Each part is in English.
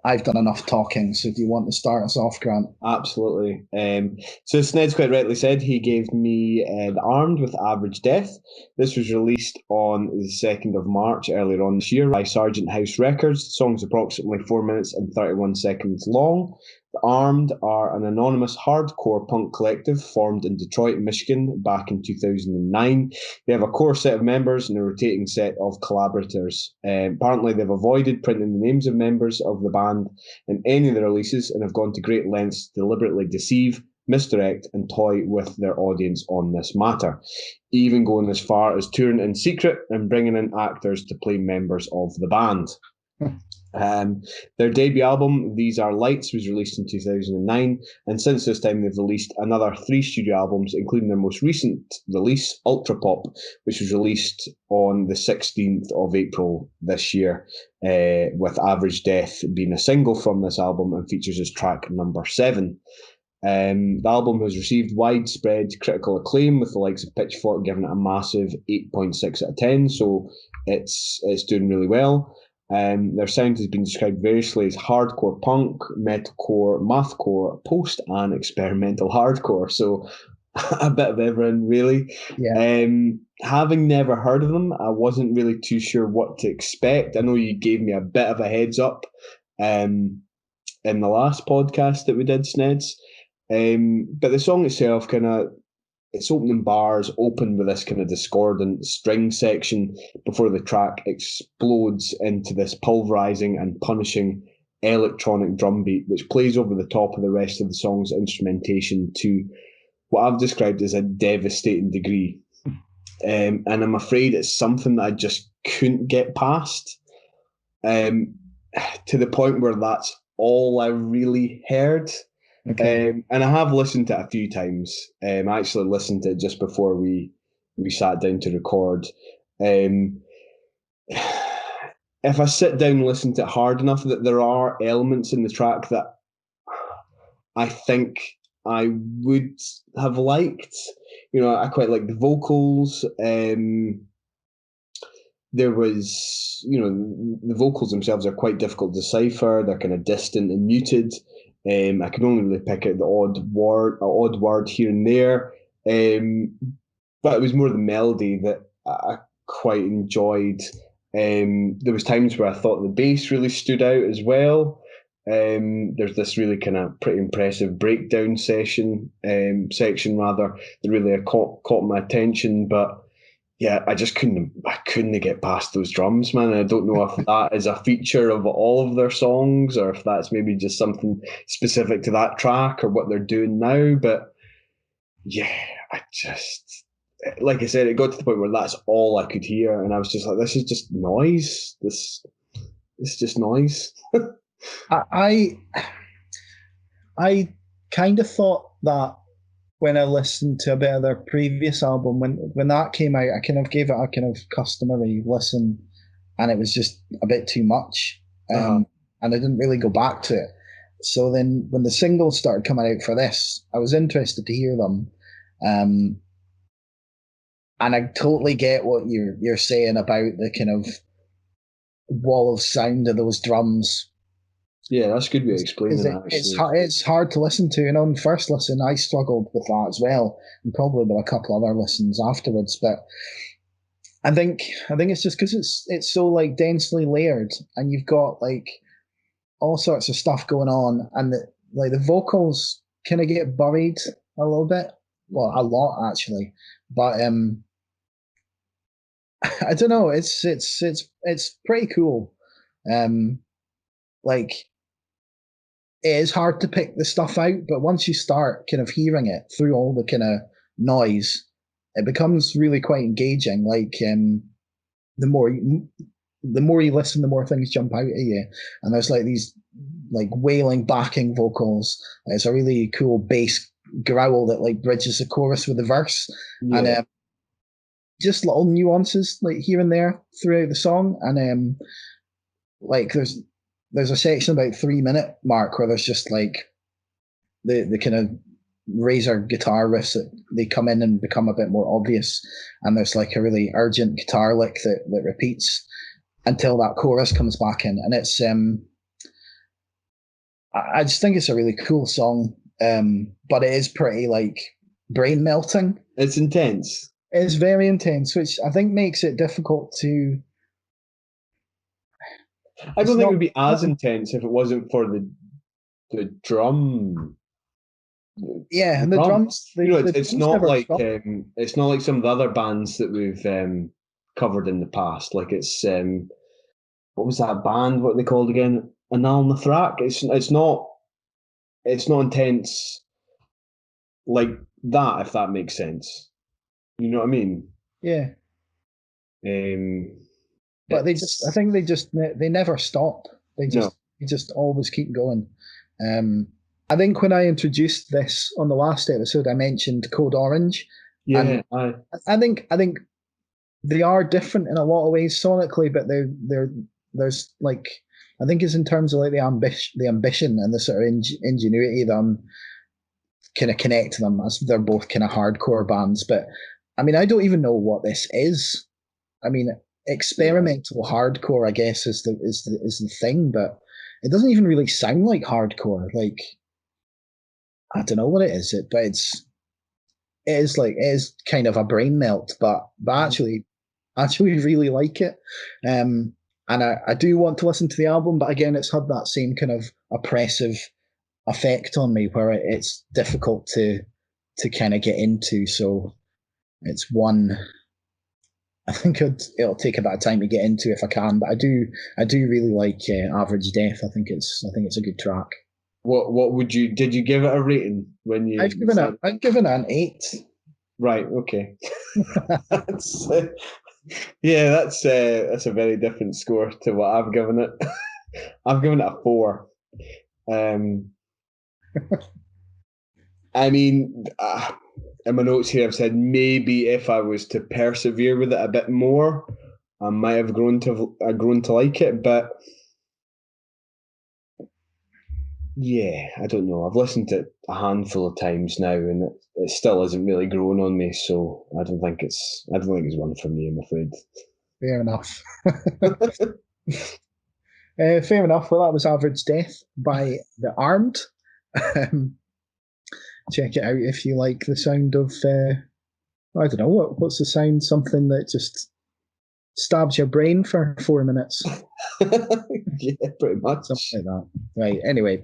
I've done enough talking, so do you want to start us off, Grant? Absolutely. So Snedds quite rightly said he gave me The Armed with Average Death. This was released on the 2nd of March earlier on this year by Sargent House Records. The song's approximately 4 minutes and 31 seconds long. The Armed are an anonymous hardcore punk collective formed in Detroit, Michigan back in 2009. They have a core set of members and a rotating set of collaborators. Apparently, they've avoided printing the names of members of the band in any of the releases and have gone to great lengths to deliberately deceive, misdirect, and toy with their audience on this matter, even going as far as touring in secret and bringing in actors to play members of the band. Their debut album, These Are Lights, was released in 2009, and since this time they've released another 3 studio albums, including their most recent release, Ultra Pop, which was released on the 16th of April this year, with Average Death being a single from this album and features as track number 7. The album has received widespread critical acclaim, with the likes of Pitchfork giving it a massive 8.6 out of 10, so it's doing really well. Their sound has been described variously as hardcore punk, metalcore, mathcore, post and experimental hardcore. So a bit of everything, really. Yeah. Having never heard of them, I wasn't really too sure what to expect. I know you gave me a bit of a heads up in the last podcast that we did, Snedds. But the song itself its opening bars open with this kind of discordant string section before the track explodes into this pulverizing and punishing electronic drum beat, which plays over the top of the rest of the song's instrumentation to what I've described as a devastating degree. And I'm afraid it's something that I just couldn't get past, to the point where that's all I really heard. Okay. And I have listened to it a few times. I actually listened to it just before we sat down to record. If I sit down and listen to it hard enough, that there are elements in the track that I think I would have liked. You know, I quite like the vocals. There was, the vocals themselves are quite difficult to decipher. They're kind of distant and muted. I can only really pick out the odd word here and there. But it was more the melody that I quite enjoyed. There was times where I thought the bass really stood out as well. There's this really kind of pretty impressive breakdown section that really caught my attention, but yeah, I couldn't get past those drums, man. And I don't know if that is a feature of all of their songs or if that's maybe just something specific to that track or what they're doing now. But yeah, like I said, it got to the point where that's all I could hear, and I was just like, this is just noise. This is just noise. I kind of thought that when I listened to a bit of their previous album, when that came out, I kind of gave it a kind of customary listen, and it was just a bit too much, and I didn't really go back to it. So then, when the singles started coming out for this, I was interested to hear them, and I totally get what you're saying about the kind of wall of sound of those drums. Yeah, that's a good way of explaining that. It's hard to listen to. And on first listen, I struggled with that as well, and probably with a couple other listens afterwards. But I think it's just because it's so like densely layered, and you've got like all sorts of stuff going on, and the vocals kind of get buried a little bit, well, a lot actually. But I don't know. It's pretty cool. Like, it is hard to pick the stuff out, but once you start kind of hearing it through all the kind of noise, it becomes really quite engaging. Like, the more you listen, the more things jump out at you, and there's like these like wailing backing vocals. It's a really cool bass growl that like bridges the chorus with the verse, and just little nuances like here and there throughout the song, and like there's a section about 3 minute mark where there's just like the kind of razor guitar riffs that they come in and become a bit more obvious, and there's like a really urgent guitar lick that repeats until that chorus comes back in, and it's I just think it's a really cool song, but it is pretty like brain melting. It's intense. It's very intense, which I think makes it difficult to. I It's don't think it not. would be as intense if it wasn't for the drum. Yeah, The and the drums. drums. The It's drums not never like stop. it's not like some of the other bands that we've covered in the past. Like it's what was that band? What are they called again? Anal Nathrak. It's not intense like that. If that makes sense, you know what I mean. Yeah, Um, but they just. I it's think they never stop. no, They just always keep going. Um, I think when I introduced this on the last episode, I mentioned Code Orange, yeah, and I think they are different in a lot of ways sonically, but there's like I think it's in terms of like the ambition and the sort of ingenuity that I'm kind of connect to them as they're both kind of hardcore bands. But I mean, I don't even know what this is. I mean, experimental hardcore, I guess, is the thing, but it doesn't even really sound like hardcore. Like I don't know what it is, but it is kind of a brain melt, but actually really like it. Um, and I do want to listen to the album, but again, it's had that same kind of oppressive effect on me where it's difficult to kind of get into. So it's one I think it'll take a bit of time to get into if I can, but I do really like Average Death. I think it's a good track. what would you did you give it a rating when you said I've given it an 8. right? Okay, that's yeah, that's a very different score to what I've given it. I've given it a 4. Um, I mean, in my notes here, I've said maybe if I was to persevere with it a bit more, I might have grown to like it. But yeah, I don't know. I've listened to it a handful of times now, and it still isn't really growing on me. So I don't think it's one for me. I'm afraid. Fair enough. Fair enough. Well, that was Average Death by The Armed. Um, check it out if you like the sound of. I don't know what's the sound. Something that just stabs your brain for 4 minutes. Yeah, pretty Something much. like that. Right. Anyway,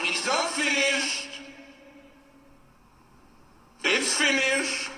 It's not finished. It's finished.